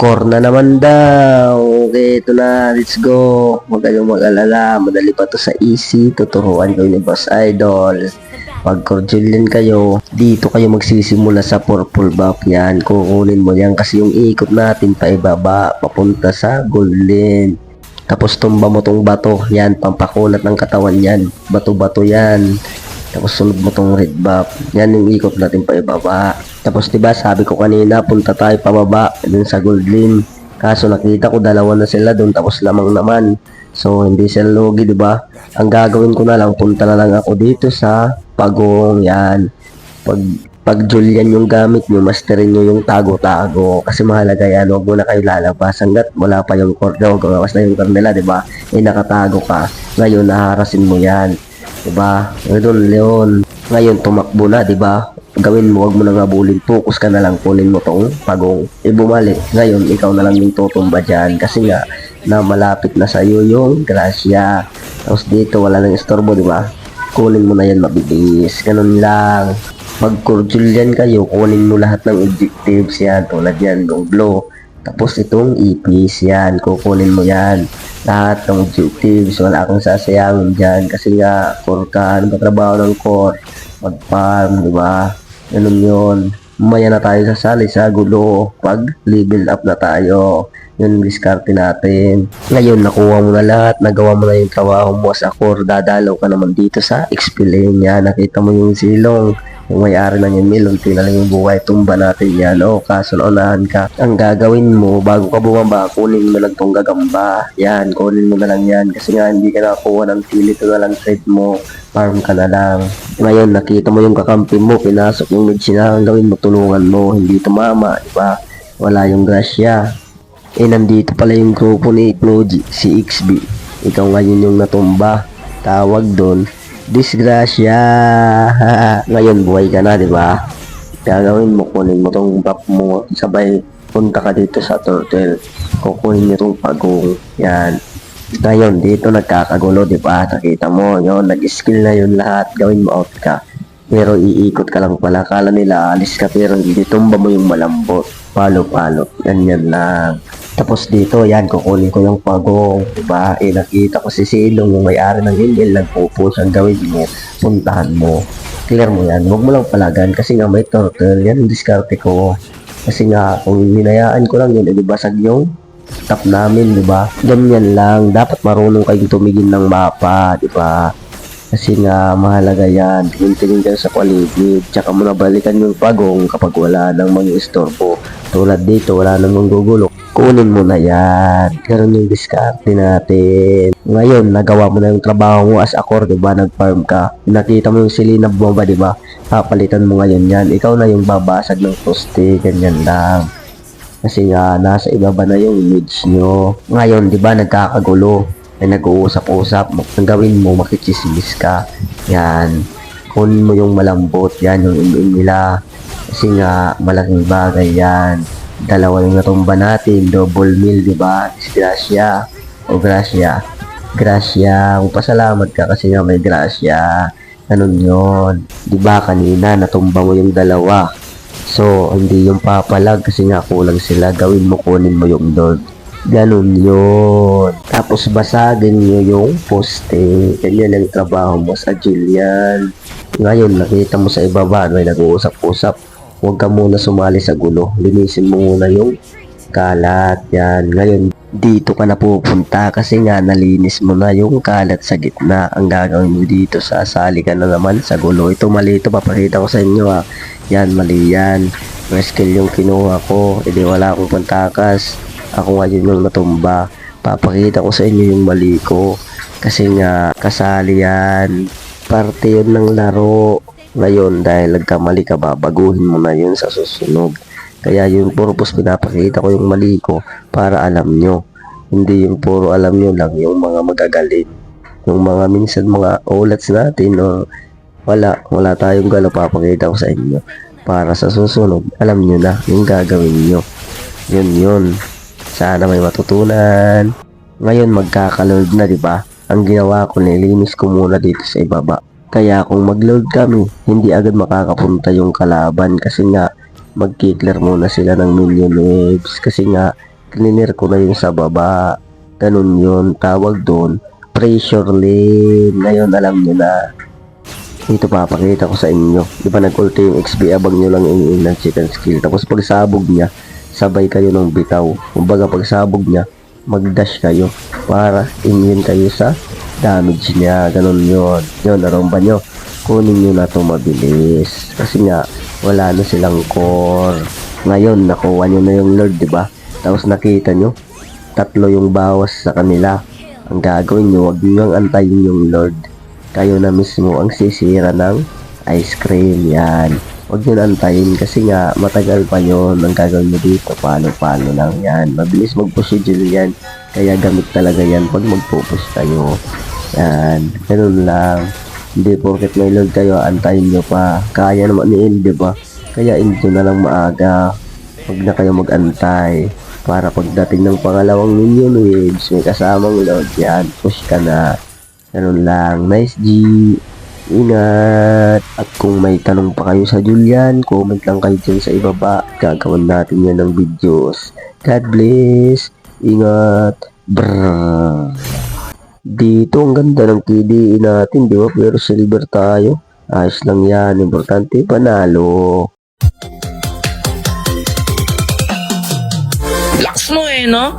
Core na naman daw. Okay, ito na. Let's go. Huwag kayong mag-alala. Madali pa to sa easy. Tuturuan ko ni Boss Idol. Pag core Julian kayo, dito kayo magsisimula sa purple buff yan. Kukunin mo yan kasi yung ikot natin pa ibaba, papunta sa golden. Tapos tumba mo tong bato. Yan, pampakunat ng katawan yan. Bato-bato yan. Tapos sunod mo tong red buff. Yan yung ikot natin pa ibaba. Tapos diba sabi ko kanina punta tayo pababa dun sa Goldlin. Kaso nakita ko dalawa na sila dun tapos lamang naman. So hindi sila logi diba. Ang gagawin ko na lang punta na lang ako dito sa Pagong. Yan. Pag Julian yung gamit nyo, masterin nyo yung tago-tago. Kasi mahalaga yan, huwag mo na kayo lalabas. Hanggat wala pa yung core nyo, gawas na yung core nila, diba? Eh nakatago ka. Ngayon, naharasin mo yan. Diba? Leon. Ngayon, tumakbo na, diba? Gawin mo, wag mo nang habulin. Focus ka na lang, kunin mo tong Pagong. Bumalik. Ngayon, ikaw na lang yung tutumba dyan. Kasi nga, na malapit na sa'yo yung Gracia. Tapos dito, wala nang istorbo, diba? Kunin mo na yan mabilis. Ganun lang. Pag Julian kayo, kunin mo lahat ng objectives yan. Tulad yan, yung blow. Tapos itong ipis yan, kukunin mo yan. Lahat ng objectives, wala akong sasayangin dyan. Kasi nga, core ka, ano ba trabaho ng core? Mag-farm, di ba? Ganun yun. Mamaya na tayo sasali sa gulo pag level up na tayo. Yun diskarte natin. Ngayon, nakuha mo na lahat, nagawa mo na yung trabaho mo sa core. Dadalaw ka naman dito sa XP lane yan. Nakita mo yung silong. Kung may-ari na yung mill, unti na lang yung buhay, tumba natin yan. O, kaso naunahan ka. Ang gagawin mo, bago ka bumaba, kunin mo lang tong gagamba. Yan, kunin mo na lang yan. Kasi nga, hindi ka nakakuha ng kill, ito na lang trade mo. Farm ka na lang. Ngayon, nakita mo yung kakampi mo, pinasok yung medicine, ang gawin mo, tulungan mo, hindi tumama, diba? Wala yung Gracia. Eh, nandito pala yung grupo ni Iploji, si XB. Ikaw ngayon yung natumba. Tawag doon, disgrasya. Ngayon buhay ka na, di ba? Gagawin mo, kunin mo tong buff mo, sabay punta ka dito sa turtle. Kukunin mo tong Pagong. Yan. Ngayon, dito nagkakagulo, di ba? Nakita mo, yun, nag-skill na yun lahat. Gawin mo out ka. Pero iikot ka lang pala. Kala nila alis ka pero hindi, tumba mo yung malambot. Palo-palo. Ganyan lang. Tapos dito, yan, kukunin ko yung Pagong, diba? Eh, nakita ko si Silong, yung may-ari ng Indel, nagpo-push ang gawin mo, puntahan mo. Clear mo yan, huwag mo lang palagan, kasi nga may turtle, yan, diskarte ko. Kasi nga, kung hinayaan ko lang yun, edi basag yung top namin, diba? Ganyan lang, dapat marunong kayong tumigin ng mapa, diba? Kasi nga, mahalaga yan, tingin-tingin kayo sa paligid, tsaka mo nabalikan yung Pagong kapag wala nang mga istorbo. Tulad dito, wala namang gugulo. Kunin mo na yan. Ganun yung diskarte natin. Ngayon, nagawa mo na yung trabaho mo as a core, diba? Nag-farm ka. Nakita mo yung silina bomba, diba? Papalitan mo ngayon yan. Ikaw na yung babasag ng poste. Ganyan lang. Kasi nga, nasa ibaba na yung image nyo. Ngayon, diba? Nagkakagulo. Ay nag-uusap-usap. Ang gawin mo, makichismis ka. Yan. Kunin mo yung malambot. Yan, yung nila. Kasi nga, malaking bagay yan. Dalawa yung natumba natin, double mill, diba? Gracia o Gracia. Gracia, magpasalamat ka kasi nga may Gracia. Ganun yun. Diba kanina, natumba mo yung dalawa. So, hindi yung papalag kasi nga kulang sila. Gawin mo, kunin mo yung dog. Ganun yun. Tapos basagin nyo yung poste. Ganyan ang trabaho mo sa Julian. Ngayon, nakita mo sa ibaba, may nag-uusap-usap. Huwag ka muna sumali sa gulo. Linisin mo muna yung kalat. Yan. Ngayon, dito ka na pupunta kasi nga nalinis mo na yung kalat sa gitna. Ang gagawin mo dito, sasali ka na naman sa gulo. Ito mali ito. Papakita ko sa inyo ha. Yan, mali yan. Rescue yung kinuha ko. Hindi wala akong pantakas. Ako ngayon yung natumba. Papakita ko sa inyo yung mali ko. Kasi nga, kasali yan. Parte yun ng laro. Ngayon, dahil nagkamali ka, babaguhin mo na yun sa susunod. Kaya yung purpose, pinapakita ko yung mali ko para alam nyo. Hindi yung puro alam nyo lang yung mga magagaling. Yung mga minsan mga ulats natin, no, wala tayong galo, papakita ko sa inyo. Para sa susunod, alam nyo na yung gagawin nyo. Yun. Sana may matutunan. Ngayon, magkakaload na, diba? Ang ginawa ko, nilinis ko muna dito sa ibaba. Kaya kung mag-load kami, hindi agad makakapunta yung kalaban kasi nga magki-clear muna sila ng minion waves kasi nga cleaner ko na yung sa baba. Ganun yun, tawag doon, pressure lane. Ngayon alam nyo na. Ito papakita ko sa inyo. Di ba nag-ulti yung XP, abang nyo lang yung ng chicken skill. Tapos pag sabog niya, sabay kayo ng bitaw. Kumbaga pag sabog niya, mag-dash kayo para immune kayo sa damage niya. Ganun yun. Yun, naromba nyo. Kunin nyo na to mabilis. Kasi nga, wala na silang core. Ngayon, nakuha nyo na yung Lord, di ba? Tapos nakita nyo, 3 yung bawas sa kanila. Ang gagawin nyo, wag nyo antayin yung Lord. Kayo na mismo ang sisira ng ice cream. Yan. Huwag nyo antayin kasi nga matagal pa yun. Ang gagawin nyo dito, palo-palo lang yan. Mabilis mag-push yan. Kaya gamit talaga yan pag mag-push kayo. Yan. Ganun lang. Hindi porket may load kayo, antayin nyo pa. Kaya naman ni end, diba? Kaya end nyo na lang maaga. Huwag na kayo mag-antay. Para pagdating ng pangalawang minion waves, may kasamang load yan. Push ka na. Ganun lang. Nice G. Ingat. At kung may tanong pa kayo sa Julian, comment lang kayo dyan sa ibaba. Gagawin natin yan ng videos. God bless. Ingat. Brrrr. Dito ang ganda ng KDE natin, di ba? Pero silver tayo. Ayos lang yan. Importante panalo. Lakas mo eh, no?